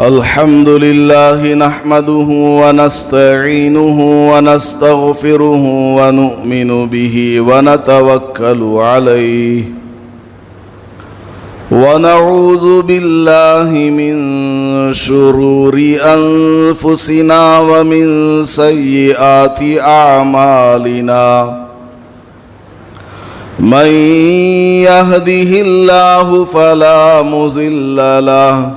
الحمد لله نحمده ونستعينه ونستغفره ونؤمن به ونتوكل عليه ونعوذ بالله من شرور أنفسنا ومن سيئات أعمالنا من يهده الله فلا مضل له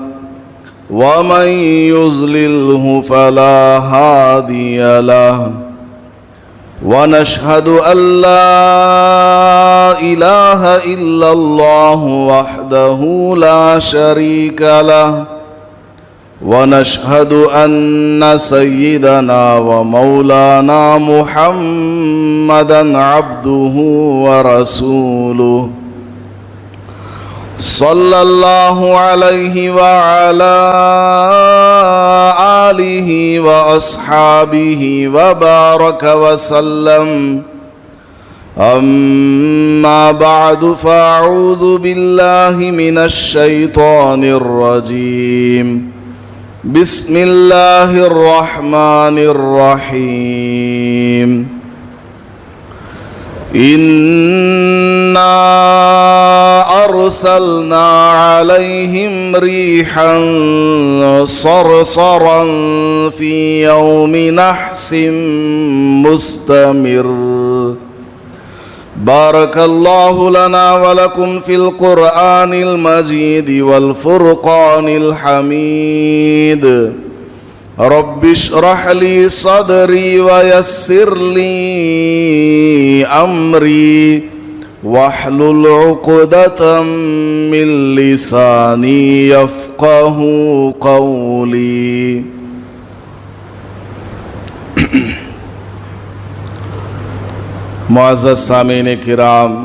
ومن يضلله فلا هادي له ونشهد أن لا إله إلا الله وحده لا شريك له ونشهد أن سيدنا ومولانا محمدا عبده ورسوله صلى الله عليه وعلى آله وأصحابه وبارك وسلم أما بعد فأعوذ بالله من الشيطان الرجيم بسم الله الرحمن الرحيم إنا أرسلنا عليهم ريحا صرصرا في يوم نحس مستمر بارك الله لنا ولكم في القرآن المجيد والفرقان الحميد رب اشرح لي صدري ويسر لي أمري واحلل عقدة من لساني يفقه قولي معزز سامعین کرام،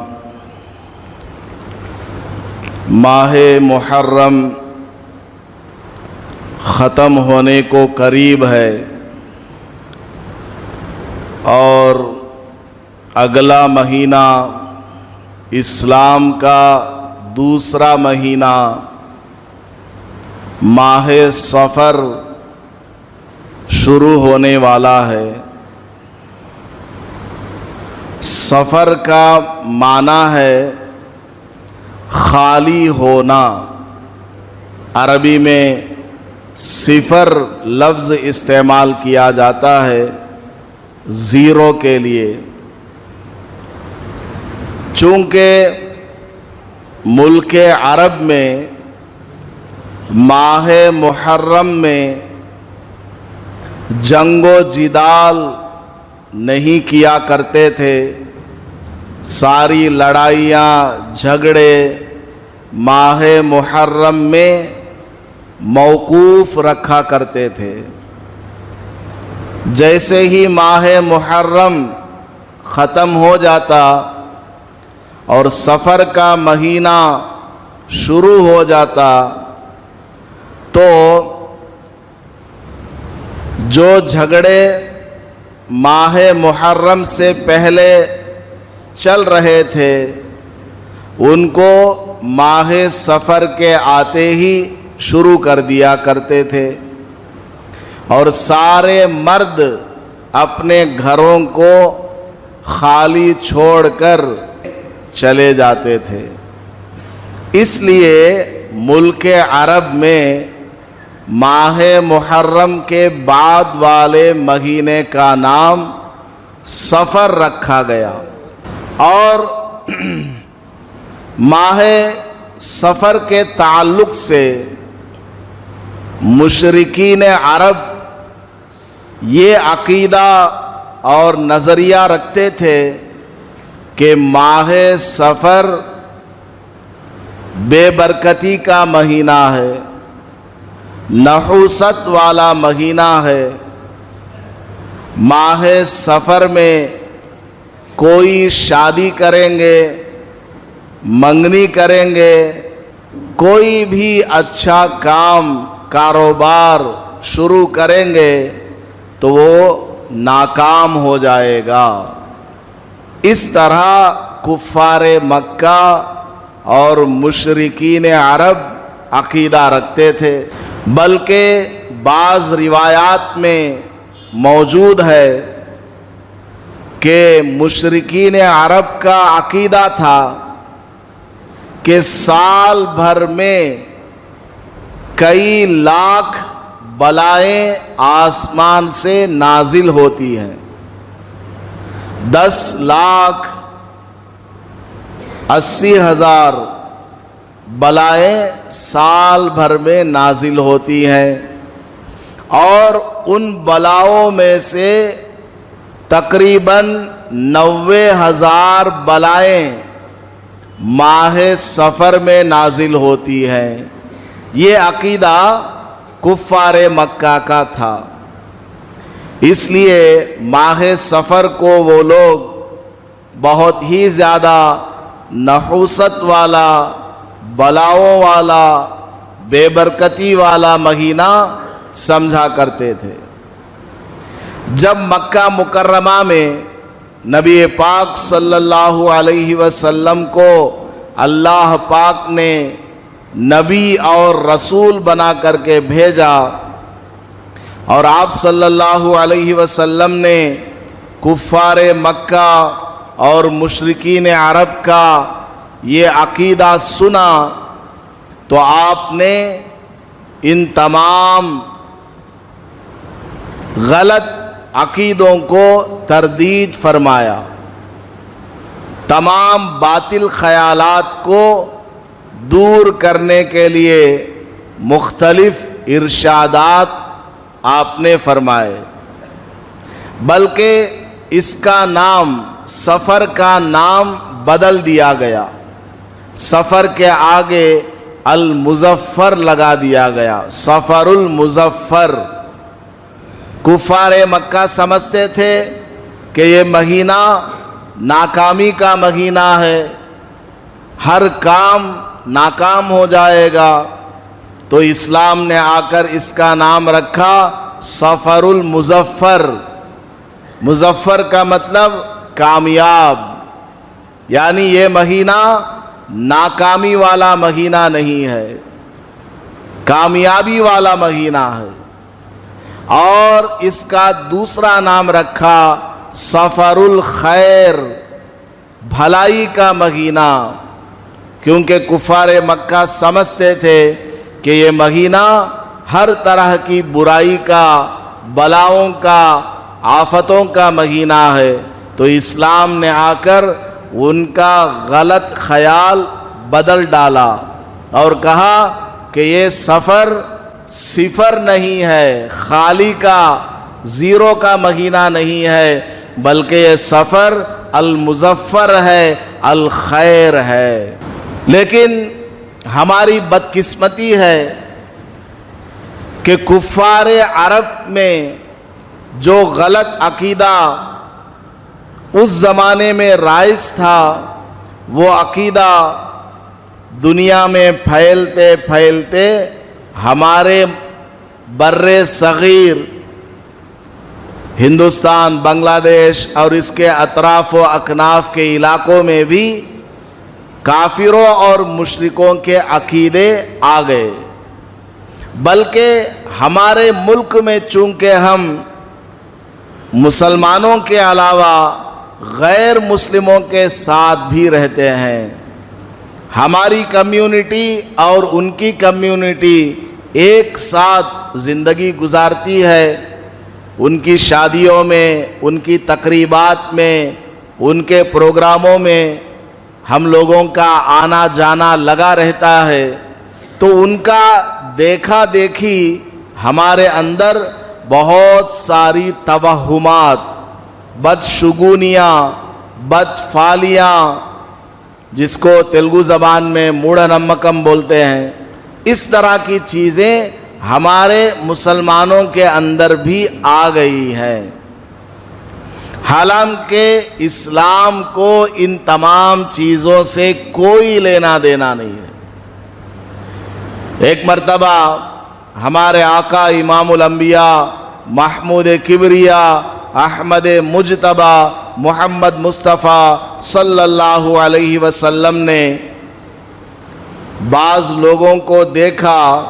ماہ محرم ختم ہونے کو قریب ہے اور اگلا مہینہ اسلام کا دوسرا مہینہ ماہ صفر شروع ہونے والا ہے۔ سفر کا معنی ہے خالی ہونا۔ عربی میں صفر لفظ استعمال کیا جاتا ہے زیرو کے لیے، چونکہ ملک عرب میں ماہ محرم میں جنگ و جدال نہیں کیا کرتے تھے، ساری لڑائیاں جھگڑے ماہ محرم میں موقوف رکھا کرتے تھے۔ جیسے ہی ماہ محرم ختم ہو جاتا اور سفر کا مہینہ شروع ہو جاتا تو جو جھگڑے ماہ محرم سے پہلے چل رہے تھے ان کو ماہ سفر کے آتے ہی شروع کر دیا کرتے تھے، اور سارے مرد اپنے گھروں کو خالی چھوڑ کر چلے جاتے تھے۔ اس لیے ملک عرب میں ماہ محرم کے بعد والے مہینے کا نام سفر رکھا گیا، اور ماہ سفر کے تعلق سے مشرکین عرب یہ عقیدہ اور نظریہ رکھتے تھے کہ ماہ سفر بے برکتی کا مہینہ ہے، نحوست والا مہینہ ہے۔ ماہ سفر میں کوئی شادی کریں گے، منگنی کریں گے، کوئی بھی اچھا کام کاروبار شروع کریں گے تو وہ ناکام ہو جائے گا۔ اس طرح کفار مکہ اور مشرکین عرب عقیدہ رکھتے تھے، بلکہ بعض روایات میں موجود ہے کہ مشرکین عرب کا عقیدہ تھا کہ سال بھر میں کئی لاکھ بلائیں آسمان سے نازل ہوتی ہیں، 10,80,000 بلائیں سال بھر میں نازل ہوتی ہیں، اور ان بلاؤں میں سے تقریباً 90,000 بلائیں ماہ سفر میں نازل ہوتی ہیں۔ یہ عقیدہ کفار مکہ کا تھا، اس لیے ماہ سفر کو وہ لوگ بہت ہی زیادہ نحوست والا، بلاؤں والا، بے برکتی والا مہینہ سمجھا کرتے تھے۔ جب مکہ مکرمہ میں نبی پاک صلی اللہ علیہ وسلم کو اللہ پاک نے نبی اور رسول بنا کر کے بھیجا، اور آپ صلی اللہ علیہ وسلم نے کفار مکہ اور مشرکین عرب کا یہ عقیدہ سنا، تو آپ نے ان تمام غلط عقیدوں کو تردید فرمایا، تمام باطل خیالات کو دور کرنے کے لیے مختلف ارشادات آپ نے فرمائے، بلکہ اس کا نام، سفر کا نام بدل دیا گیا، سفر کے آگے المظفر لگا دیا گیا، سفر المظفر۔ کفار مکہ سمجھتے تھے کہ یہ مہینہ ناکامی کا مہینہ ہے، ہر کام ناکام ہو جائے گا، تو اسلام نے آ کر اس کا نام رکھا سفر المظفر۔ مظفر کا مطلب کامیاب، یعنی یہ مہینہ ناکامی والا مہینہ نہیں ہے، کامیابی والا مہینہ ہے۔ اور اس کا دوسرا نام رکھا سفر الخیر، بھلائی کا مہینہ، کیونکہ کفار مکہ سمجھتے تھے کہ یہ مہینہ ہر طرح کی برائی کا، بلاؤں کا، آفتوں کا مہینہ ہے، تو اسلام نے آ کر ان کا غلط خیال بدل ڈالا اور کہا کہ یہ سفر صفر نہیں ہے، خالی کا، زیرو کا مہینہ نہیں ہے، بلکہ یہ سفر المظفر ہے، الخیر ہے۔ لیکن ہماری بدقسمتی ہے کہ کفار عرب میں جو غلط عقیدہ اس زمانے میں رائج تھا، وہ عقیدہ دنیا میں پھیلتے پھیلتے ہمارے بر صغیر ہندوستان، بنگلہ دیش اور اس کے اطراف و اکناف کے علاقوں میں بھی کافروں اور مشرکوں کے عقیدے آ گئے، بلکہ ہمارے ملک میں چونکہ ہم مسلمانوں کے علاوہ غیر مسلموں کے ساتھ بھی رہتے ہیں، ہماری کمیونٹی اور ان کی کمیونٹی ایک ساتھ زندگی گزارتی ہے، ان کی شادیوں میں، ان کی تقریبات میں، ان کے پروگراموں میں ہم لوگوں کا آنا جانا لگا رہتا ہے، تو ان کا دیکھا دیکھی ہمارے اندر بہت ساری توہمات، بدشگونیاں، بدفعلیاں، جس کو تیلگو زبان میں موڑا نمکم بولتے ہیں، اس طرح کی چیزیں ہمارے مسلمانوں کے اندر بھی آ گئی ہیں، حالانکہ اسلام کو ان تمام چیزوں سے کوئی لینا دینا نہیں ہے۔ ایک مرتبہ ہمارے آقا امام الانبیاء محمود کبریاء احمد مجتبی محمد مصطفیٰ صلی اللہ علیہ وسلم نے بعض لوگوں کو دیکھا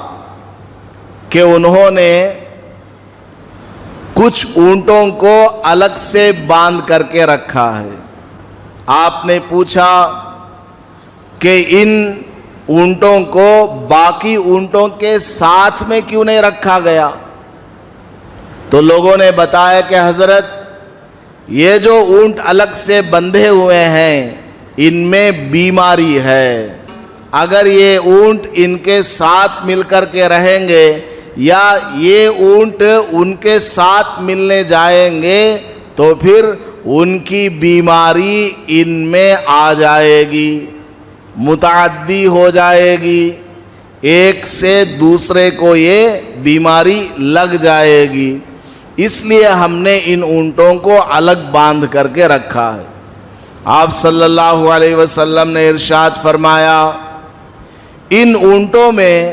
کہ انہوں نے کچھ اونٹوں کو الگ سے باندھ کر کے رکھا ہے۔ آپ نے پوچھا کہ ان اونٹوں کو باقی اونٹوں کے ساتھ میں کیوں نہیں رکھا گیا؟ تو لوگوں نے بتایا کہ حضرت یہ جو اونٹ الگ سے بندھے ہوئے ہیں ان میں بیماری ہے، اگر یہ اونٹ ان کے ساتھ مل کر کے رہیں گے یا یہ اونٹ ان کے ساتھ ملنے جائیں گے تو پھر ان کی بیماری ان میں آ جائے گی، متعدی ہو جائے گی، ایک سے دوسرے کو یہ بیماری لگ جائے گی، اس لیے ہم نے ان اونٹوں کو الگ باندھ کر کے رکھا ہے۔ آپ صلی اللہ علیہ وسلم نے ارشاد فرمایا ان اونٹوں میں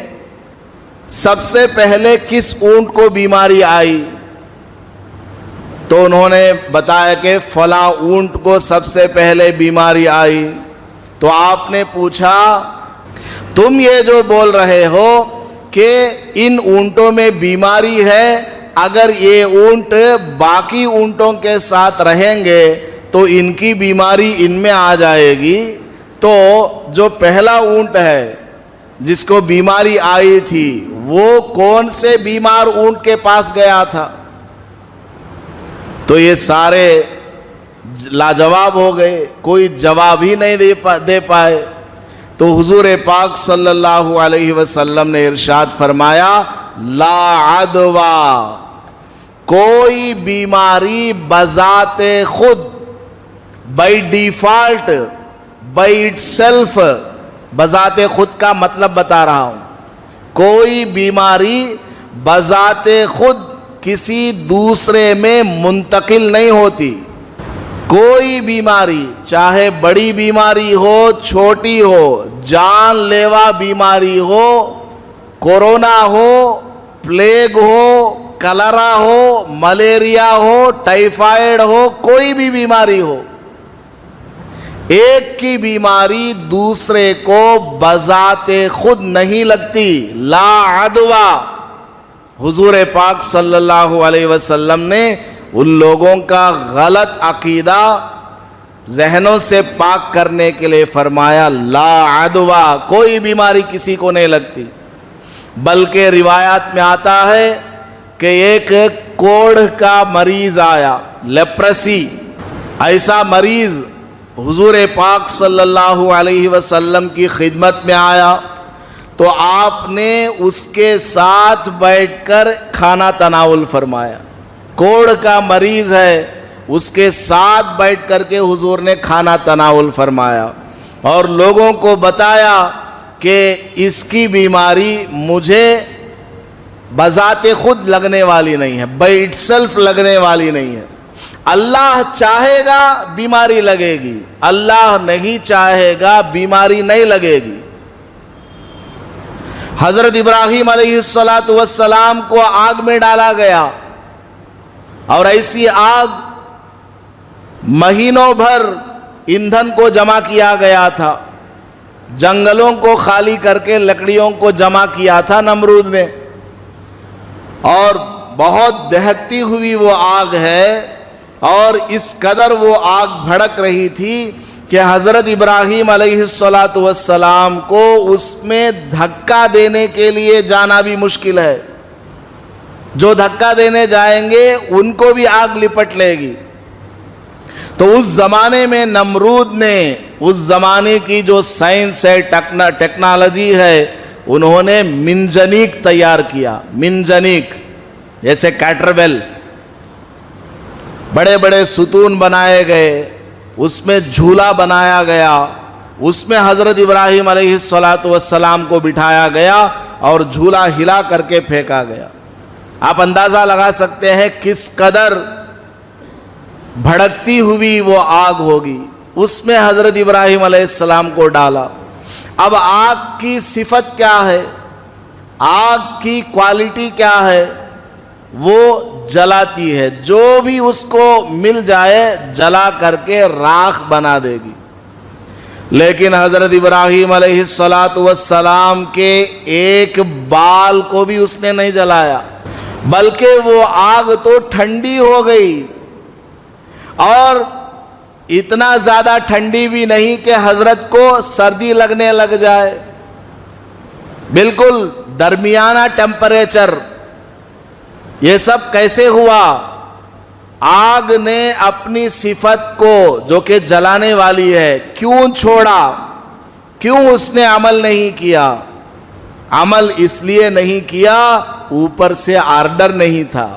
سب سے پہلے کس اونٹ کو بیماری آئی؟ تو انہوں نے بتایا کہ فلاں اونٹ کو سب سے پہلے بیماری آئی۔ تو آپ نے پوچھا تم یہ جو بول رہے ہو کہ ان اونٹوں میں بیماری ہے، اگر یہ اونٹ باقی اونٹوں کے ساتھ رہیں گے تو ان کی بیماری ان میں آ جائے گی، تو جو پہلا اونٹ ہے جس کو بیماری آئی تھی وہ کون سے بیمار اونٹ کے پاس گیا تھا؟ تو یہ سارے لاجواب ہو گئے، کوئی جواب ہی نہیں دے پائے۔ تو حضور پاک صلی اللہ علیہ وسلم نے ارشاد فرمایا لا عدویٰ، کوئی بیماری بذات خود، by default, by it self, بذات خود کا مطلب بتا رہا ہوں، کوئی بیماری بذات خود کسی دوسرے میں منتقل نہیں ہوتی۔ کوئی بیماری چاہے بڑی بیماری ہو چھوٹی ہو، جان لیوا بیماری ہو، کورونا ہو، پلیگ ہو، کلرا ہو، ملیریا ہو، ٹائیفائیڈ ہو، کوئی بھی بیماری ہو، ایک کی بیماری دوسرے کو بذات خود نہیں لگتی۔ لا عدویٰ، حضور پاک صلی اللہ علیہ وسلم نے ان لوگوں کا غلط عقیدہ ذہنوں سے پاک کرنے کے لیے فرمایا لا عدویٰ، کوئی بیماری کسی کو نہیں لگتی۔ بلکہ روایات میں آتا ہے کہ ایک کوڑھ کا مریض آیا، لیپرسی، ایسا مریض حضور پاک صلی اللہ علیہ وسلم کی خدمت میں آیا تو آپ نے اس کے ساتھ بیٹھ کر کھانا تناول فرمایا۔ کوڑھ کا مریض ہے، اس کے ساتھ بیٹھ کر کے حضور نے کھانا تناول فرمایا اور لوگوں کو بتایا کہ اس کی بیماری مجھے بذات خود لگنے والی نہیں ہے، بائی اٹ سیلف لگنے والی نہیں ہے، اللہ چاہے گا بیماری لگے گی، اللہ نہیں چاہے گا بیماری نہیں لگے گی۔ حضرت ابراہیم علیہ السلام کو آگ میں ڈالا گیا اور ایسی آگ مہینوں بھر ایندھن کو جمع کیا گیا تھا، جنگلوں کو خالی کر کے لکڑیوں کو جمع کیا تھا نمرود نے، اور بہت دہکتی ہوئی وہ آگ ہے اور اس قدر وہ آگ بھڑک رہی تھی کہ حضرت ابراہیم علیہ السلام کو اس میں دھکا دینے کے لیے جانا بھی مشکل ہے، جو دھکا دینے جائیں گے ان کو بھی آگ لپٹ لے گی۔ تو اس زمانے میں نمرود نے اس زمانے کی جو سائنس ہے، ٹیکنالوجی ہے، انہوں نے منجنیق تیار کیا، منجنیق جیسے کیٹربیل، بڑے بڑے ستون بنائے گئے، اس میں جھولا بنایا گیا، اس میں حضرت ابراہیم علیہ السلام کو بٹھایا گیا اور جھولا ہلا کر کے پھینکا گیا۔ آپ اندازہ لگا سکتے ہیں کس قدر بھڑکتی ہوئی وہ آگ ہوگی، اس میں حضرت ابراہیم علیہ السلام کو ڈالا۔ اب آگ کی صفت کیا ہے، آگ کی کوالٹی کیا ہے؟ وہ جلاتی ہے، جو بھی اس کو مل جائے جلا کر کے راکھ بنا دے گی۔ لیکن حضرت ابراہیم علیہ السلام کے ایک بال کو بھی اس نے نہیں جلایا، بلکہ وہ آگ تو ٹھنڈی ہو گئی، اور اتنا زیادہ ٹھنڈی بھی نہیں کہ حضرت کو سردی لگنے لگ جائے، بالکل درمیانہ ٹیمپریچر۔ یہ سب کیسے ہوا؟ آگ نے اپنی صفت کو جو کہ جلانے والی ہے کیوں چھوڑا؟ کیوں اس نے عمل نہیں کیا؟ عمل اس لیے نہیں کیا، اوپر سے آرڈر نہیں تھا۔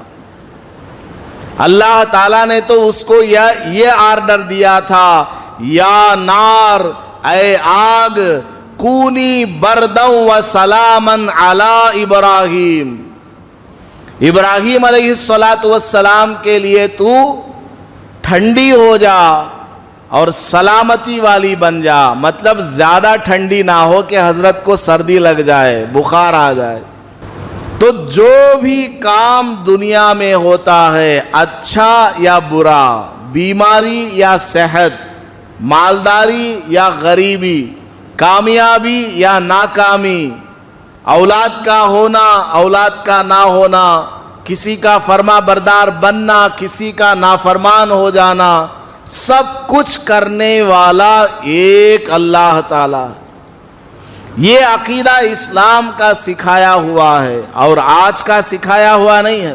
اللہ تعالیٰ نے تو اس کو یہ آرڈر دیا تھا، یا نار، اے آگ، کونی برداً و سلاماً علی ابراہیم، ابراہیم علیہ السلام کے لیے تو ٹھنڈی ہو جا اور سلامتی والی بن جا، مطلب زیادہ ٹھنڈی نہ ہو کہ حضرت کو سردی لگ جائے، بخار آ جائے۔ تو جو بھی کام دنیا میں ہوتا ہے، اچھا یا برا، بیماری یا صحت، مالداری یا غریبی، کامیابی یا ناکامی، اولاد کا ہونا، اولاد کا نہ ہونا، کسی کا فرما بردار بننا، کسی کا نافرمان ہو جانا، سب کچھ کرنے والا ایک اللہ تعالیٰ۔ یہ عقیدہ اسلام کا سکھایا ہوا ہے اور آج کا سکھایا ہوا نہیں ہے۔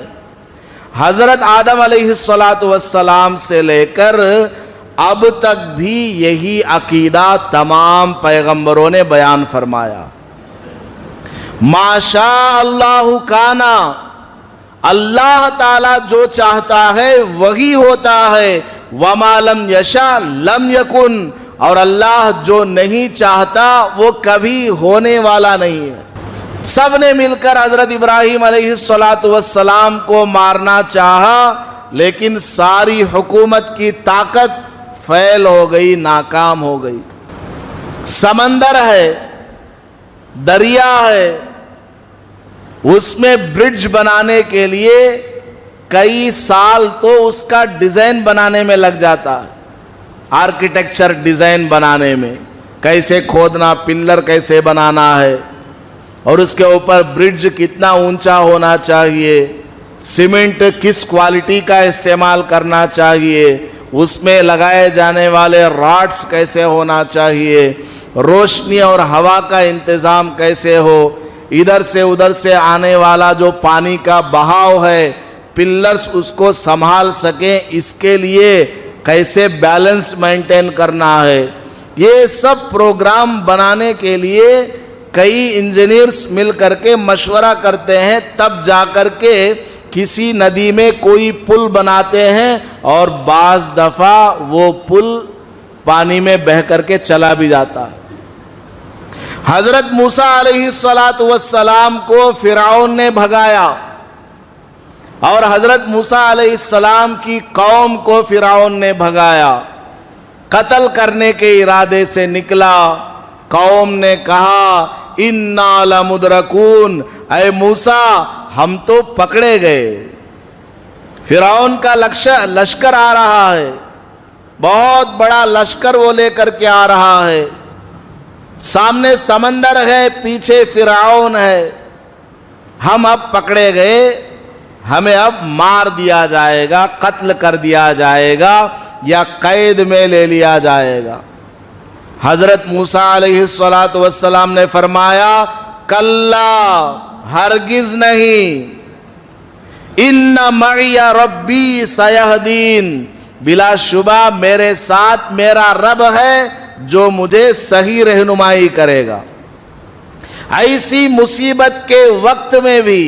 حضرت آدم علیہ السلام سے لے کر اب تک بھی یہی عقیدہ تمام پیغمبروں نے بیان فرمایا۔ ما شاء اللہ کانا، اللہ تعالیٰ جو چاہتا ہے وہی ہوتا ہے، وما لم یشاء لم یکن، اور اللہ جو نہیں چاہتا وہ کبھی ہونے والا نہیں ہے۔ سب نے مل کر حضرت ابراہیم علیہ السلام کو مارنا چاہا، لیکن ساری حکومت کی طاقت فیل ہو گئی، ناکام ہو گئی۔ سمندر ہے، دریا ہے، اس میں برج بنانے کے لیے کئی سال تو اس کا ڈیزائن بنانے میں لگ جاتا ہے، آرکیٹیکچر ڈیزائن بنانے میں، کیسے کھودنا، پلر کیسے بنانا ہے، اور اس کے اوپر برج کتنا اونچا ہونا چاہیے، سیمنٹ کس کوالٹی کا استعمال کرنا چاہیے، اس میں لگائے جانے والے راڈز کیسے ہونا چاہیے، روشنی اور ہوا کا انتظام کیسے ہو، ادھر سے ادھر سے آنے والا جو پانی کا بہاؤ ہے، پلرز اس کو سنبھال سکیں، اس کے لیے کیسے بیلنس مینٹین کرنا ہے۔ یہ سب پروگرام بنانے کے لیے کئی انجینئرز مل کر کے مشورہ کرتے ہیں، تب جا کر کے کسی ندی میں کوئی پل بناتے ہیں، اور بعض دفعہ وہ پل پانی میں بہہ کر کے چلا بھی جاتا ہے۔ حضرت موسیٰ علیہ السلام کو فرعون نے بھگایا، اور حضرت موسیٰ علیہ السلام کی قوم کو فرعون نے بھگایا، قتل کرنے کے ارادے سے نکلا۔ قوم نے کہا اِنَّا لَمُدْرَكُونَ، اے موسیٰ ہم تو پکڑے گئے۔ فرعون کا لشکر آ رہا ہے، بہت بڑا لشکر وہ لے کر کے آ رہا ہے، سامنے سمندر ہے، پیچھے فرعون ہے، ہم اب پکڑے گئے، ہمیں اب مار دیا جائے گا، قتل کر دیا جائے گا، یا قید میں لے لیا جائے گا۔ حضرت موسیٰ علیہ السلام نے فرمایا کلا، ہرگز نہیں، ان معی ربی سیہدین، بلا شبہ میرے ساتھ میرا رب ہے جو مجھے صحیح رہنمائی کرے گا۔ ایسی مصیبت کے وقت میں بھی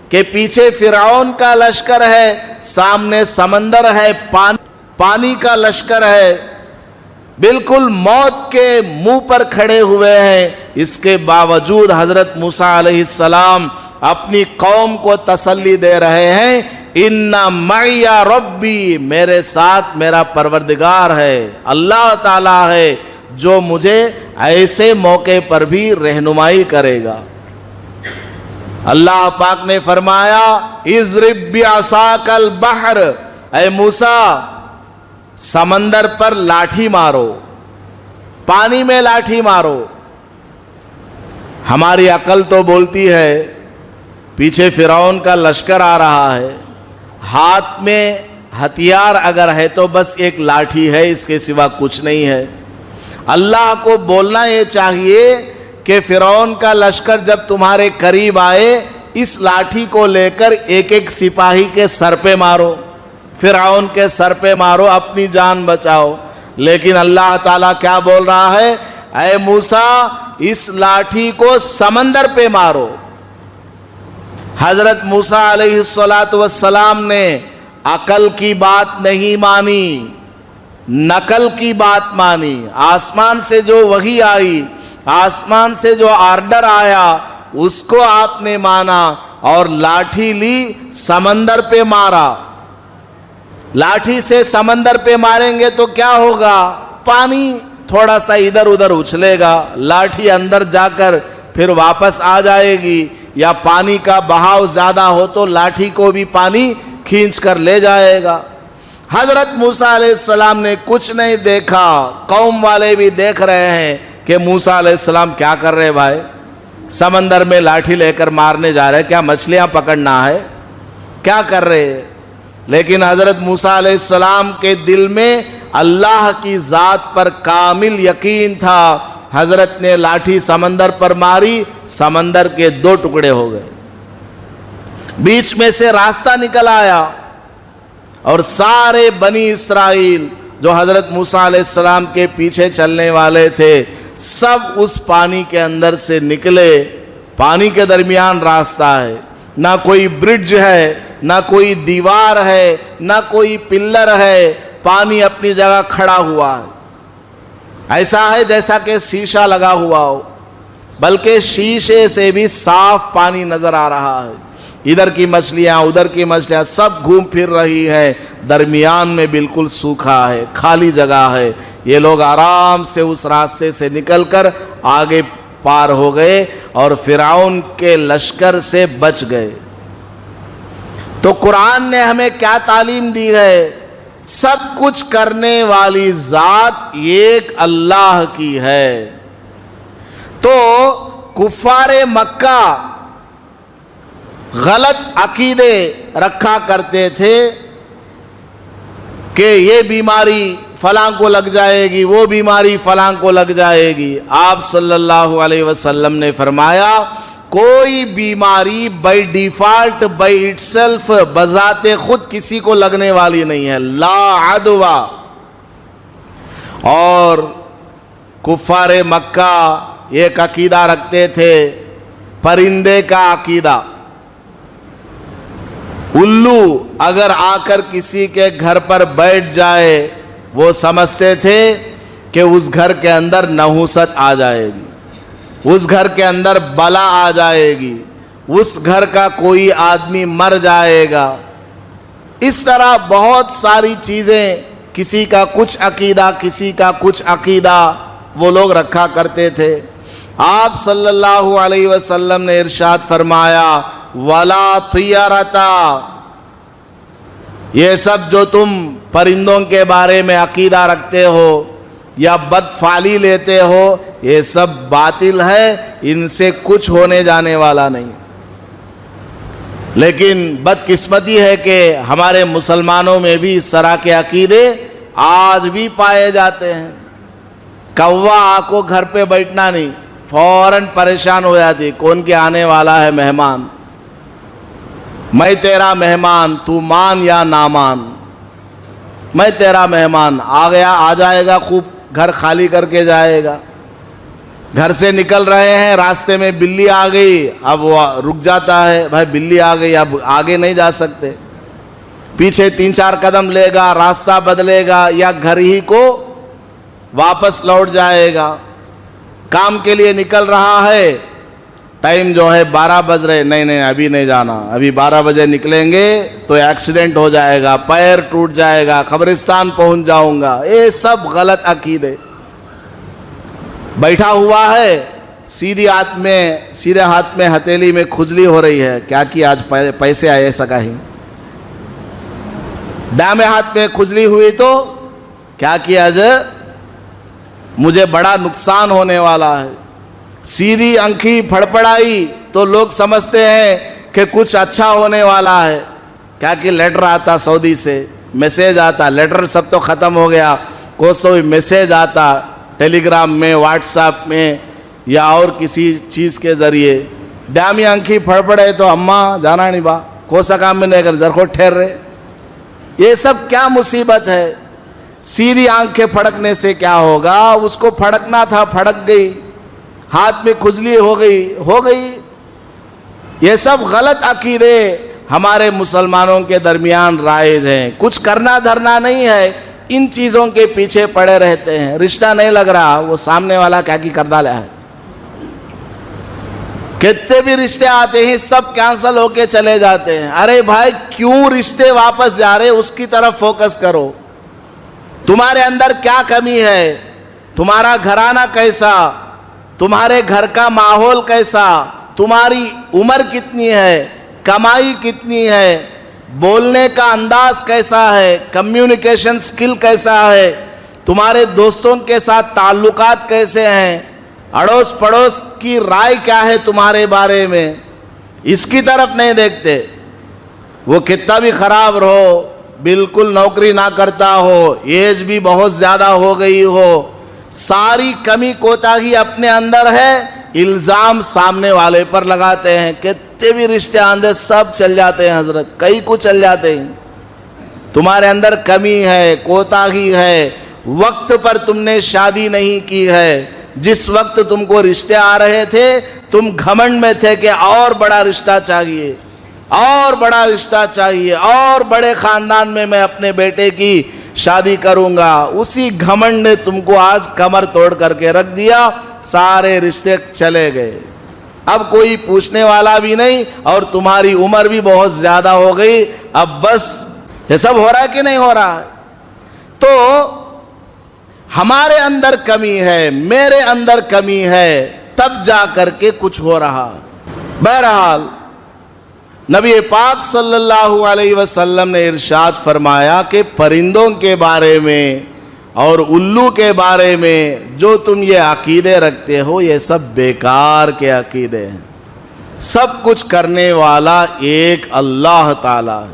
کہ پیچھے فرعون کا لشکر ہے، سامنے سمندر ہے، پانی کا لشکر ہے، بالکل موت کے منہ پر کھڑے ہوئے ہیں، اس کے باوجود حضرت موسیٰ علیہ السلام اپنی قوم کو تسلی دے رہے ہیں، ان معی ربی، میرے ساتھ میرا پروردگار ہے، اللہ تعالیٰ ہے جو مجھے ایسے موقع پر بھی رہنمائی کرے گا۔ اللہ پاک نے فرمایا اضرب بعصاک البحر، اے موسیٰ سمندر پر لاٹھی مارو، پانی میں لاٹھی مارو. ہماری عقل تو بولتی ہے پیچھے فرعون کا لشکر آ رہا ہے, ہاتھ میں ہتھیار اگر ہے تو بس ایک لاٹھی ہے, اس کے سوا کچھ نہیں ہے. اللہ کو بولنا یہ چاہیے کہ فرعون کا لشکر جب تمہارے قریب آئے اس لاٹھی کو لے کر ایک ایک سپاہی کے سر پہ مارو, فرعون کے سر پہ مارو, اپنی جان بچاؤ. لیکن اللہ تعالیٰ کیا بول رہا ہے, اے موسیٰ اس لاٹھی کو سمندر پہ مارو. حضرت موسیٰ علیہ السلام نے عقل کی بات نہیں مانی, نقل کی بات مانی. آسمان سے جو وحی آئی, آسمان سے جو آرڈر آیا اس کو آپ نے مانا اور لاٹھی لی, سمندر پہ مارا. لاٹھی سے سمندر پہ ماریں گے تو کیا ہوگا, پانی تھوڑا سا ادھر ادھر اچھلے گا, لاٹھی اندر جا کر پھر واپس آ جائے گی, یا پانی کا بہاؤ زیادہ ہو تو لاٹھی کو بھی پانی کھینچ کر لے جائے گا. حضرت موسیٰ علیہ السلام نے کچھ نہیں دیکھا, قوم والے بھی دیکھ رہے ہیں کہ موسیٰ علیہ السلام کیا کر رہے بھائی, سمندر میں لاٹھی لے کر مارنے جا رہے, کیا مچھلیاں پکڑنا ہے, کیا کر رہے. لیکن حضرت موسیٰ علیہ السلام کے دل میں اللہ کی ذات پر کامل یقین تھا. حضرت نے لاٹھی سمندر پر ماری, سمندر کے 2 ٹکڑے ہو گئے, بیچ میں سے راستہ نکل آیا اور سارے بنی اسرائیل جو حضرت موسیٰ علیہ السلام کے پیچھے چلنے والے تھے سب اس پانی کے اندر سے نکلے. پانی کے درمیان راستہ ہے, نہ کوئی برج ہے, نہ کوئی دیوار ہے, نہ کوئی پلر ہے, پانی اپنی جگہ کھڑا ہوا ہے. ایسا ہے جیسا کہ شیشہ لگا ہوا ہو, بلکہ شیشے سے بھی صاف پانی نظر آ رہا ہے. ادھر کی مچھلیاں ادھر کی مچھلیاں سب گھوم پھر رہی ہیں, درمیان میں بالکل سوکھا ہے, کھالی جگہ ہے. یہ لوگ آرام سے اس راستے سے نکل کر آگے پار ہو گئے اور فرعون کے لشکر سے بچ گئے. تو قرآن نے ہمیں کیا تعلیم دی ہے, سب کچھ کرنے والی ذات ایک اللہ کی ہے. تو کفار مکہ غلط عقیدے رکھا کرتے تھے کہ یہ بیماری فلاں کو لگ جائے گی, وہ بیماری فلاں کو لگ جائے گی. آپ صلی اللہ علیہ وسلم نے فرمایا کوئی بیماری by default by it self بذات خود کسی کو لگنے والی نہیں ہے, لا عدوہ. اور کفار مکہ ایک عقیدہ رکھتے تھے, پرندے کا عقیدہ. الو اگر آ کر کسی کے گھر پر بیٹھ جائے وہ سمجھتے تھے کہ اس گھر کے اندر نحوست آ جائے گی, اس گھر کے اندر بلا آ جائے گی, اس گھر کا کوئی آدمی مر جائے گا. اس طرح بہت ساری چیزیں, کسی کا کچھ عقیدہ کسی کا کچھ عقیدہ وہ لوگ رکھا کرتے تھے. آپ صلی اللہ علیہ وسلم نے ارشاد فرمایا وَلَا طِيَرَةَ, یہ سب جو تم پرندوں کے بارے میں عقیدہ رکھتے ہو یا بدفعلی لیتے ہو یہ سب باطل ہے, ان سے کچھ ہونے جانے والا نہیں. لیکن بدقسمتی ہے کہ ہمارے مسلمانوں میں بھی اس طرح کے عقیدے آج بھی پائے جاتے ہیں. کوا کو گھر پہ بیٹھنا نہیں, فوراً پریشان ہو جاتی, کون کے آنے والا ہے مہمان, میں تیرا مہمان, تو مان یا نہ مان, میں تیرا مہمان. آ گیا آ جائے گا, خوب گھر خالی کر کے جائے گا. گھر سے نکل رہے ہیں, راستے میں بلی آ گئی, اب وہ رک جاتا ہے, بھائی بلی آ گئی اب آگے نہیں جا سکتے. پیچھے 3-4 قدم لے گا, راستہ بدلے گا یا گھر ہی کو واپس لوٹ جائے گا. کام کے لیے نکل رہا ہے, ٹائم جو ہے 12 بج رہے, نہیں ابھی نہیں جانا, ابھی 12 بجے نکلیں گے تو ایکسیڈنٹ ہو جائے گا, پیر ٹوٹ جائے گا, قبرستان پہنچ جاؤں گا. یہ سب غلط عقیدے. بیٹھا ہوا ہے, سیدھے ہاتھ میں ہتھیلی میں کھجلی ہو رہی ہے, کیا کہ آج پیسے آئے سکا ہی. دائیں ہاتھ میں کھجلی ہوئی تو کیا کیا آج مجھے بڑا نقصان ہونے والا ہے. سیدھی آنکھی پھڑپڑائی تو لوگ سمجھتے ہیں کہ کچھ اچھا ہونے والا ہے. کیا کہ لیٹر آتا سعودی سے, میسیج آتا, لیٹر سب تو ختم ہو گیا, کوئی میسیج آتا ٹیلی گرام میں, واٹس ایپ میں یا اور کسی چیز کے ذریعے. ڈامی آنکھی پھڑپڑے تو اماں جانا نہیں با, کوسا کام میں نہیں کر زرخوٹ ٹھہر رہے. یہ سب کیا مصیبت ہے. سیدھی آنکھیں پھڑکنے سے کیا ہوگا؟ اس کو پھڑکنا تھا, پھڑک گئی. ہاتھ میں کھجلی ہو گئی. یہ سب غلط عقیدے ہمارے مسلمانوں کے درمیان رائج ہیں. کچھ کرنا دھرنا نہیں ہے, ان چیزوں کے پیچھے پڑے رہتے ہیں. رشتہ نہیں لگ رہا, وہ سامنے والا کیا کی کردہ لیا ہے. کتنے بھی رشتے آتے ہیں سب کینسل ہو کے چلے جاتے ہیں. ارے بھائی کیوں رشتے واپس جا رہے, اس کی طرف فوکس کرو. تمہارے اندر کیا کمی ہے, تمہارا گھرانہ کیسا, تمہارے گھر کا ماحول کیسا, تمہاری عمر کتنی ہے, کمائی کتنی ہے, بولنے کا انداز کیسا ہے, کمیونیکیشن سکل کیسا ہے, تمہارے دوستوں کے ساتھ تعلقات کیسے ہیں, اڑوس پڑوس کی رائے کیا ہے تمہارے بارے میں, اس کی طرف نہیں دیکھتے. وہ کتنا بھی خراب رہو, بالکل نوکری نہ کرتا ہو, ایج بھی بہت زیادہ ہو گئی ہو, ساری کمی کوتاہی اپنے اندر ہے, الزام سامنے والے پر لگاتے ہیں. کتنے بھی رشتے آندے سب چل جاتے ہیں حضرت, کئی کو چل جاتے ہیں. تمہارے اندر کمی ہے, کوتاہی ہے, وقت پر تم نے شادی نہیں کی ہے. جس وقت تم کو رشتے آ رہے تھے تم گھمنڈ میں تھے کہ اور بڑا رشتہ چاہیے, اور بڑا رشتہ چاہیے, اور بڑے خاندان میں اپنے بیٹے کی شادی کروں گا. اسی گھمنڈ نے تم کو آج کمر توڑ کر کے رکھ دیا, سارے رشتے چلے گئے. اب کوئی پوچھنے والا بھی نہیں, اور تمہاری عمر بھی بہت زیادہ ہو گئی. اب بس یہ سب ہو رہا ہے کہ نہیں ہو رہا ہے؟ تو ہمارے اندر کمی ہے, میرے اندر کمی ہے, تب جا کر کے کچھ ہو رہا. بہرحال نبی پاک صلی اللہ علیہ وسلم نے ارشاد فرمایا کہ پرندوں کے بارے میں اور الو کے بارے میں جو تم یہ عقیدے رکھتے ہو یہ سب بیکار کے عقیدے ہیں. سب کچھ کرنے والا ایک اللہ تعالیٰ ہے.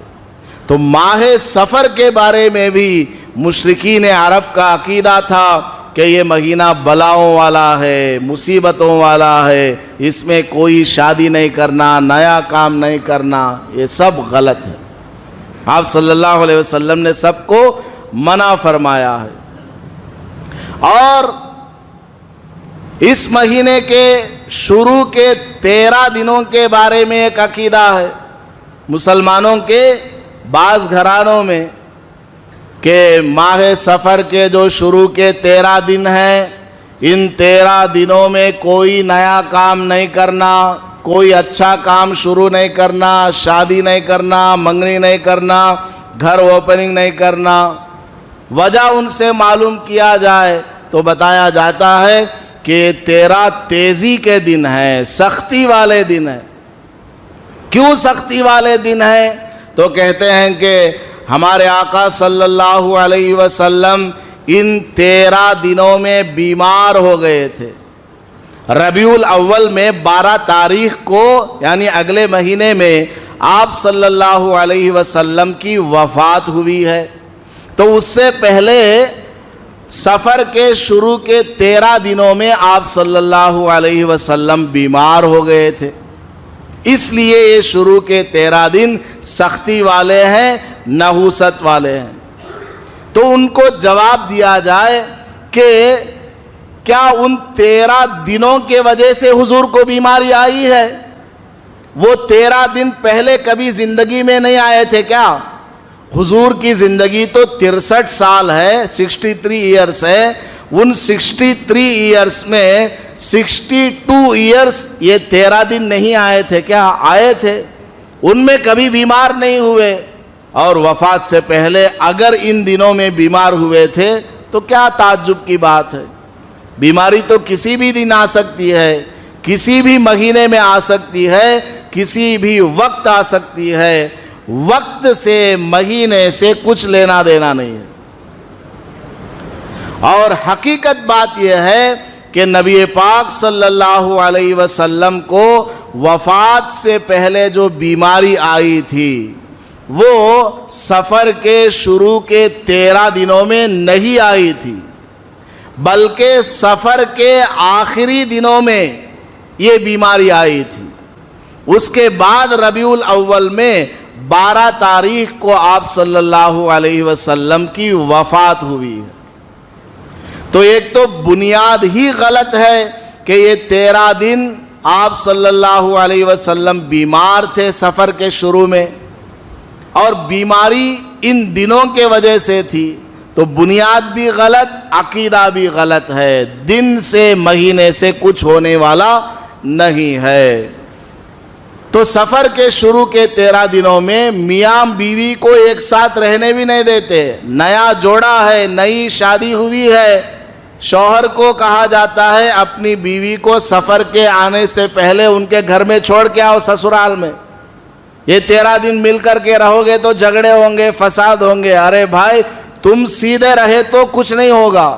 تو ماہ سفر کے بارے میں بھی مشرکین عرب کا عقیدہ تھا کہ یہ مہینہ بلاؤں والا ہے, مصیبتوں والا ہے, اس میں کوئی شادی نہیں کرنا, نیا کام نہیں کرنا. یہ سب غلط ہے. آپ صلی اللہ علیہ وسلم نے سب کو منع فرمایا ہے. اور اس مہینے کے شروع کے 13 دنوں کے بارے میں ایک عقیدہ ہے مسلمانوں کے بعض گھرانوں میں کہ ماہ سفر کے جو شروع کے 13 دن ہیں, ان 13 دنوں میں کوئی نیا کام نہیں کرنا, کوئی اچھا کام شروع نہیں کرنا, شادی نہیں کرنا, منگنی نہیں کرنا, گھر اوپننگ نہیں کرنا. وجہ ان سے معلوم کیا جائے تو بتایا جاتا ہے کہ 13 تیزی کے دن ہیں, سختی والے دن ہیں. کیوں سختی والے دن ہیں؟ تو کہتے ہیں کہ ہمارے آقا صلی اللہ علیہ وسلم ان 13 دنوں میں بیمار ہو گئے تھے. ربیع الاول میں 12 تاریخ کو یعنی اگلے مہینے میں آپ صلی اللہ علیہ وسلم کی وفات ہوئی ہے. تو اس سے پہلے سفر کے شروع کے 13 دنوں میں آپ صلی اللہ علیہ وسلم بیمار ہو گئے تھے. اس لیے یہ شروع کے 13 دن سختی والے ہیں, نحوست والے ہیں. تو ان کو جواب دیا جائے کہ کیا ان 13 دنوں کے وجہ سے حضور کو بیماری آئی ہے؟ وہ 13 دن پہلے کبھی زندگی میں نہیں آئے تھے کیا؟ حضور کی زندگی تو 63 سال ہے, 63 ایئرس ہے. ان 63 ایئرس میں 62 ایئرس یہ 13 دن نہیں آئے تھے کیا؟ آئے تھے. ان میں کبھی بیمار نہیں ہوئے. اور وفات سے پہلے اگر ان دنوں میں بیمار ہوئے تھے تو کیا تعجب کی بات ہے؟ بیماری تو کسی بھی دن آ سکتی ہے, کسی بھی مہینے میں آ سکتی ہے, کسی بھی وقت آ سکتی ہے. وقت سے مہینے سے کچھ لینا دینا نہیں ہے. اور حقیقت بات یہ ہے کہ نبی پاک صلی اللہ علیہ وسلم کو وفات سے پہلے جو بیماری آئی تھی وہ سفر کے شروع کے 13 دنوں میں نہیں آئی تھی، بلکہ سفر کے آخری دنوں میں یہ بیماری آئی تھی۔ اس کے بعد ربیع الاول میں 12 تاریخ کو آپ صلی اللہ علیہ وسلم کی وفات ہوئی ہے۔ تو ایک تو بنیاد ہی غلط ہے کہ یہ 13 دن آپ صلی اللہ علیہ وسلم بیمار تھے سفر کے شروع میں، اور بیماری ان دنوں کے وجہ سے تھی، تو بنیاد بھی غلط، عقیدہ بھی غلط ہے۔ دن سے مہینے سے کچھ ہونے والا نہیں ہے۔ تو سفر کے شروع کے 13 دنوں میں میاں بیوی کو ایک ساتھ رہنے بھی نہیں دیتے۔ نیا جوڑا ہے، نئی شادی ہوئی ہے، شوہر کو کہا جاتا ہے اپنی بیوی کو سفر کے آنے سے پہلے ان کے گھر میں چھوڑ کے آؤ سسرال میں، یہ 13 دن مل کر کے رہو گے تو جھگڑے ہوں گے، فساد ہوں گے۔ ارے بھائی تم سیدھے رہے تو کچھ نہیں ہوگا۔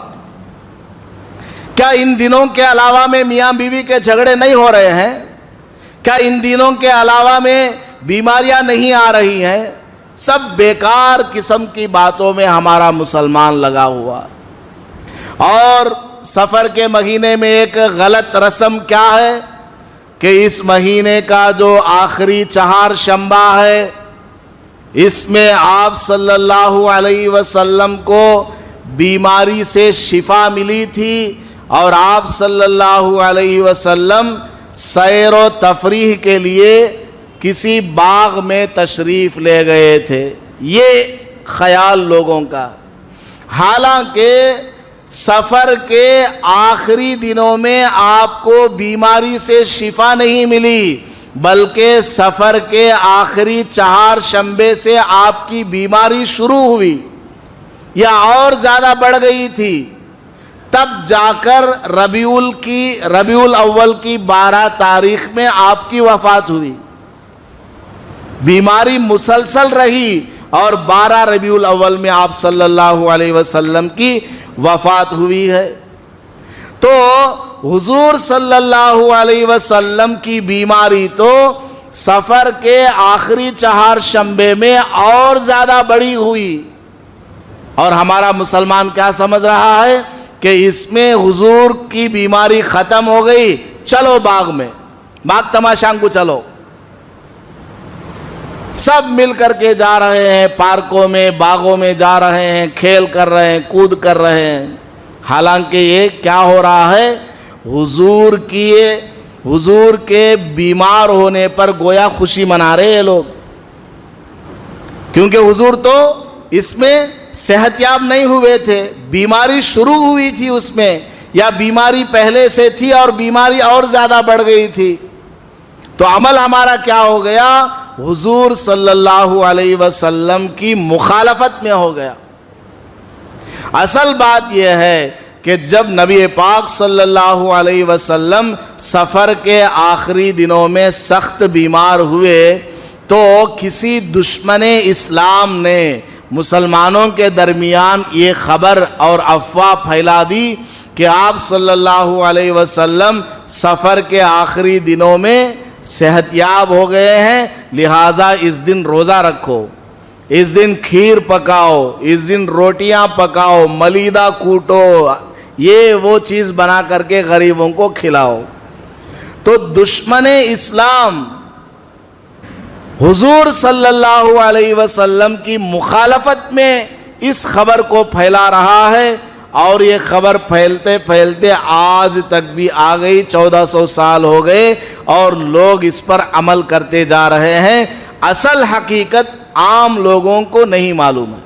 کیا ان دنوں کے علاوہ میں میاں بیوی کے جھگڑے نہیں ہو رہے ہیں؟ کیا ان دنوں کے علاوہ میں بیماریاں نہیں آ رہی ہیں؟ سب بیکار قسم کی باتوں میں ہمارا مسلمان لگا ہوا۔ اور سفر کے مہینے میں ایک غلط رسم کیا ہے کہ اس مہینے کا جو آخری چہارشنبہ ہے، اس میں آپ صلی اللہ علیہ وسلم کو بیماری سے شفا ملی تھی، اور آپ صلی اللہ علیہ وسلم سیر و تفریح کے لیے کسی باغ میں تشریف لے گئے تھے۔ یہ خیال لوگوں کا، حالانکہ سفر کے آخری دنوں میں آپ کو بیماری سے شفا نہیں ملی، بلکہ سفر کے آخری چہارشنبے سے آپ کی بیماری شروع ہوئی یا اور زیادہ بڑھ گئی تھی، تب جا کر ربیع الاول کی 12 تاریخ میں آپ کی وفات ہوئی۔ بیماری مسلسل رہی اور 12 ربیع الاول میں آپ صلی اللہ علیہ وسلم کی وفات ہوئی ہے۔ تو حضور صلی اللہ علیہ وسلم کی بیماری تو سفر کے آخری چہارشنبے میں اور زیادہ بڑی ہوئی، اور ہمارا مسلمان کیا سمجھ رہا ہے کہ اس میں حضور کی بیماری ختم ہو گئی، چلو باغ میں، باغ تماشاں کو چلو۔ سب مل کر کے جا رہے ہیں، پارکوں میں، باغوں میں جا رہے ہیں، کھیل کر رہے ہیں، کود کر رہے ہیں۔ حالانکہ یہ کیا ہو رہا ہے، حضور کے بیمار ہونے پر گویا خوشی منا رہے ہیں لوگ، کیونکہ حضور تو اس میں صحت یاب نہیں ہوئے تھے، بیماری شروع ہوئی تھی اس میں، یا بیماری پہلے سے تھی اور بیماری اور زیادہ بڑھ گئی تھی۔ تو عمل ہمارا کیا ہو گیا، حضور صلی اللہ علیہ وسلم کی مخالفت میں ہو گیا۔ اصل بات یہ ہے کہ جب نبی پاک صلی اللہ علیہ وسلم سفر کے آخری دنوں میں سخت بیمار ہوئے تو کسی دشمن اسلام نے مسلمانوں کے درمیان یہ خبر اور افواہ پھیلا دی کہ آپ صلی اللہ علیہ وسلم سفر کے آخری دنوں میں صحت یاب ہو گئے ہیں، لہٰذا اس دن روزہ رکھو، اس دن کھیر پکاؤ، اس دن روٹیاں پکاؤ، ملیدہ کوٹو، یہ وہ چیز بنا کر کے غریبوں کو کھلاؤ۔ تو دشمن اسلام حضور صلی اللہ علیہ وسلم کی مخالفت میں اس خبر کو پھیلا رہا ہے، اور یہ خبر پھیلتے پھیلتے آج تک بھی آ گئی، 1400 سال ہو گئے اور لوگ اس پر عمل کرتے جا رہے ہیں۔ اصل حقیقت عام لوگوں کو نہیں معلوم ہے۔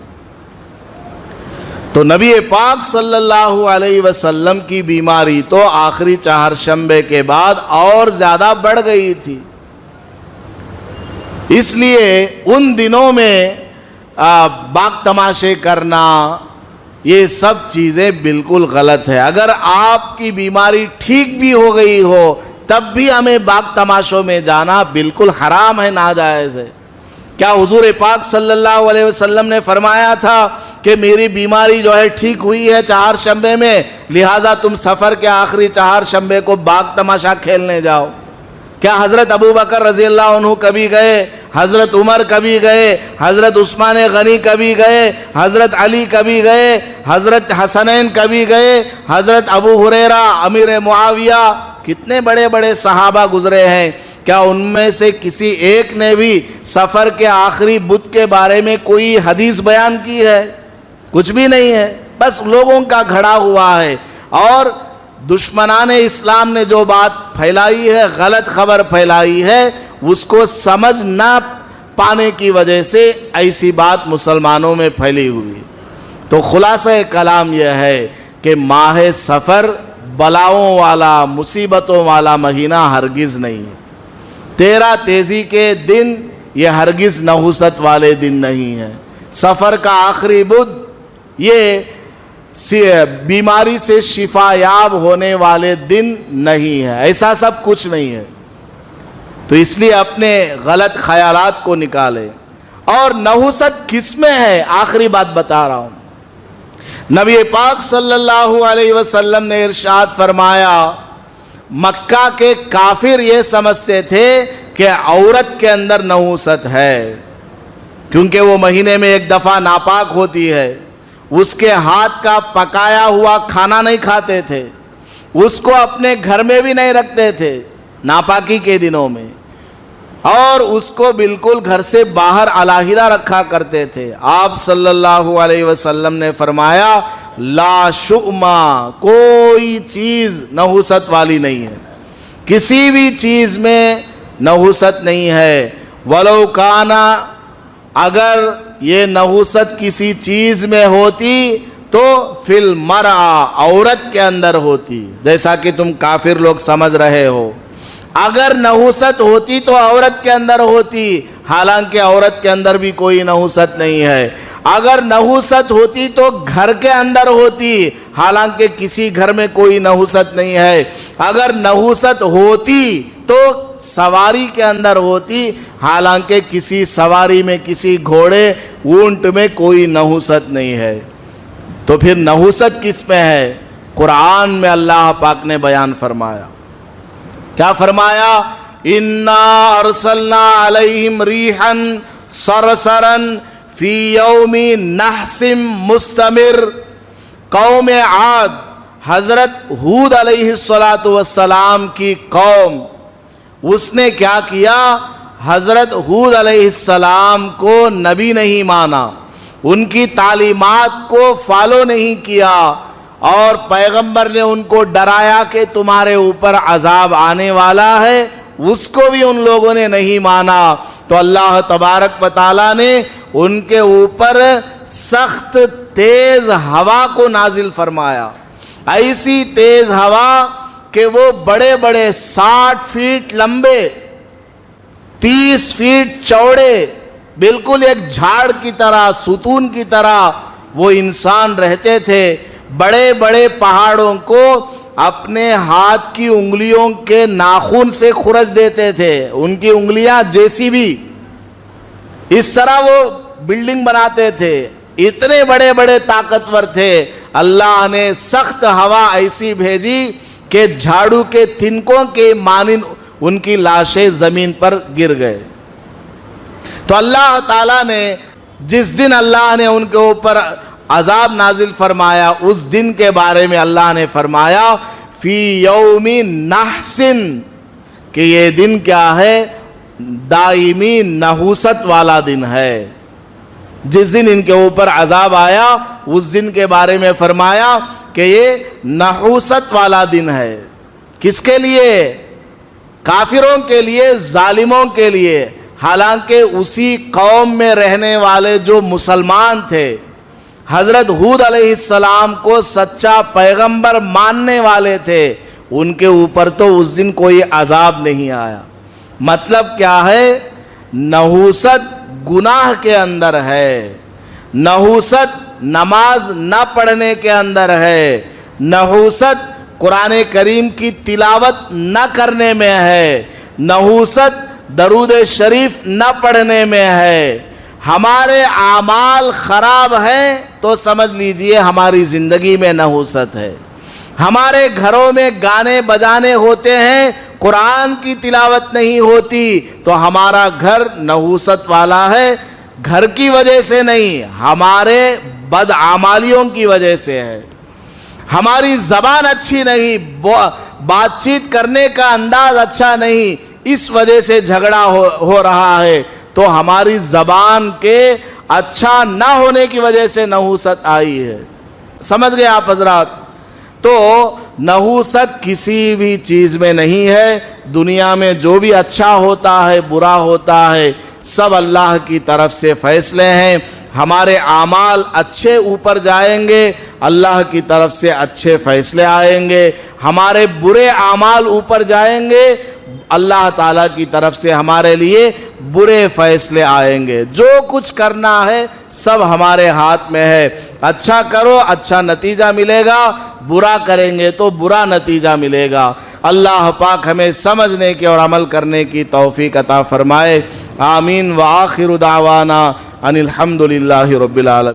تو نبی پاک صلی اللہ علیہ وسلم کی بیماری تو آخری چہارشنبے کے بعد اور زیادہ بڑھ گئی تھی، اس لیے ان دنوں میں باغ تماشے کرنا یہ سب چیزیں بالکل غلط ہے۔ اگر آپ کی بیماری ٹھیک بھی ہو گئی ہو تب بھی ہمیں باغ تماشوں میں جانا بالکل حرام ہے، ناجائز ہے۔ کیا حضور پاک صلی اللہ علیہ وسلم نے فرمایا تھا کہ میری بیماری جو ہے ٹھیک ہوئی ہے چہارشنبے میں، لہٰذا تم سفر کے آخری چہارشنبے کو باغ تماشا کھیلنے جاؤ؟ کیا حضرت ابو بکر رضی اللہ عنہ کبھی گئے؟ حضرت عمر کبھی گئے؟ حضرت عثمان غنی کبھی گئے؟ حضرت علی کبھی گئے؟ حضرت حسنین کبھی گئے؟ حضرت ابو ہریرہ، امیر معاویہ، کتنے بڑے بڑے صحابہ گزرے ہیں، کیا ان میں سے کسی ایک نے بھی سفر کے آخری بدھ کے بارے میں کوئی حدیث بیان کی ہے؟ کچھ بھی نہیں ہے، بس لوگوں کا گھڑا ہوا ہے۔ اور دشمنان اسلام نے جو بات پھیلائی ہے، غلط خبر پھیلائی ہے، اس کو سمجھ نہ پانے کی وجہ سے ایسی بات مسلمانوں میں پھیلی ہوئی۔ تو خلاصہ کلام یہ ہے کہ ماہ سفر بلاؤں والا، مصیبتوں والا مہینہ ہرگز نہیں ہے۔ 13 تیزی کے دن یہ ہرگز نحوست والے دن نہیں ہیں۔ سفر کا آخری بدھ یہ بیماری سے شفا یاب ہونے والے دن نہیں ہے، ایسا سب کچھ نہیں ہے۔ تو اس لیے اپنے غلط خیالات کو نکالے۔ اور نحوست کس میں ہے؟ آخری بات بتا رہا ہوں۔ نبی پاک صلی اللہ علیہ وسلم نے ارشاد فرمایا، مکہ کے کافر یہ سمجھتے تھے کہ عورت کے اندر نحوست ہے، کیونکہ وہ مہینے میں ایک دفعہ ناپاک ہوتی ہے، اس کے ہاتھ کا پکایا ہوا کھانا نہیں کھاتے تھے، اس کو اپنے گھر میں بھی نہیں رکھتے تھے ناپاکی کے دنوں میں، اور اس کو بالکل گھر سے باہر علیحدہ رکھا کرتے تھے۔ آپ صلی اللہ علیہ وسلم نے فرمایا، لا شؤما، کوئی چیز نحوست والی نہیں ہے، کسی بھی چیز میں نحوست نہیں ہے۔ ولو کانا، اگر یہ نحوست کسی چیز میں ہوتی تو فی المرأہ، عورت کے اندر ہوتی، جیسا کہ تم کافر لوگ سمجھ رہے ہو۔ اگر نحوست ہوتی تو عورت کے اندر ہوتی، حالانکہ عورت کے اندر بھی کوئی نحوست نہیں ہے۔ اگر نحوست ہوتی تو گھر کے اندر ہوتی، حالانکہ کسی گھر میں کوئی نحوست نہیں ہے۔ اگر نحوست ہوتی تو سواری کے اندر ہوتی، حالانکہ کسی سواری میں، کسی گھوڑے اونٹ میں کوئی نحوست نہیں ہے۔ تو پھر نحوست کس میں ہے؟ قرآن میں اللہ پاک نے بیان فرمایا، کیا فرمایا؟ اِنَّا أَرْسَلْنَا عَلَيْهِمْ رِيحًا صَرْصَرًا فِي يَوْمِ نَحْسٍ مُسْتَمِرٍ۔ قوم عاد، حضرت ہود علیہ السلام کی قوم، اس نے کیا کیا؟ حضرت ہود علیہ السلام کو نبی نہیں مانا، ان کی تعلیمات کو فالو نہیں کیا، اور پیغمبر نے ان کو ڈرایا کہ تمہارے اوپر عذاب آنے والا ہے، اس کو بھی ان لوگوں نے نہیں مانا۔ تو اللہ تبارک و تعالیٰ نے ان کے اوپر سخت تیز ہوا کو نازل فرمایا، ایسی تیز ہوا کہ وہ بڑے بڑے 60 فیٹ لمبے، 30 فیٹ چوڑے، بالکل ایک جھاڑ کی طرح، ستون کی طرح وہ انسان رہتے تھے، بڑے بڑے پہاڑوں کو اپنے ہاتھ کی انگلیوں کے ناخن سے خرچ دیتے تھے، ان کی انگلیاں جیسی بھی، اس طرح وہ بلڈنگ بناتے تھے، اتنے بڑے بڑے طاقتور تھے۔ اللہ نے سخت ہوا ایسی بھیجی کہ جھاڑو کے تنکوں کے مانند ان کی لاشیں زمین پر گر گئے۔ تو اللہ تعالیٰ نے جس دن اللہ نے ان کے اوپر عذاب نازل فرمایا، اس دن کے بارے میں اللہ نے فرمایا فی یوم نحس، کہ یہ دن کیا ہے؟ دائمی نحوست والا دن ہے۔ جس دن ان کے اوپر عذاب آیا اس دن کے بارے میں فرمایا کہ یہ نحوست والا دن ہے۔ کس کے لیے؟ کافروں کے لیے، ظالموں کے لیے۔ حالانکہ اسی قوم میں رہنے والے جو مسلمان تھے، حضرت ہود علیہ السلام کو سچا پیغمبر ماننے والے تھے، ان کے اوپر تو اس دن کوئی عذاب نہیں آیا۔ مطلب کیا ہے؟ نحوست گناہ کے اندر ہے، نحوست نماز نہ پڑھنے کے اندر ہے، نحوست قرآن کریم کی تلاوت نہ کرنے میں ہے، نحوست درود شریف نہ پڑھنے میں ہے۔ ہمارے اعمال خراب ہیں تو سمجھ لیجئے ہماری زندگی میں نحوست ہے. ہمارے گھروں میں گانے بجانے ہوتے ہیں، قرآن کی تلاوت نہیں ہوتی تو ہمارا گھر نحوست والا ہے. گھر کی وجہ سے نہیں، ہمارے بدعمالیوں کی وجہ سے ہے. ہماری زبان اچھی نہیں، بات چیت کرنے کا انداز اچھا نہیں، اس وجہ سے جھگڑا ہو رہا ہے. تو ہماری زبان کے اچھا نہ ہونے کی وجہ سے نحوست آئی ہے. سمجھ گئے آپ حضرات؟ تو نحوست کسی بھی چیز میں نہیں ہے. دنیا میں جو بھی اچھا ہوتا ہے برا ہوتا ہے سب اللہ کی طرف سے فیصلے ہیں. ہمارے اعمال اچھے اوپر جائیں گے، اللہ کی طرف سے اچھے فیصلے آئیں گے. ہمارے برے اعمال اوپر جائیں گے، اللہ تعالیٰ کی طرف سے ہمارے لیے برے فیصلے آئیں گے. جو کچھ کرنا ہے سب ہمارے ہاتھ میں ہے. اچھا کرو اچھا نتیجہ ملے گا، برا کریں گے تو برا نتیجہ ملے گا. اللہ پاک ہمیں سمجھنے کے اور عمل کرنے کی توفیق عطا فرمائے. آمین. وآخر دعوانا ان الحمد للہ رب العالمین.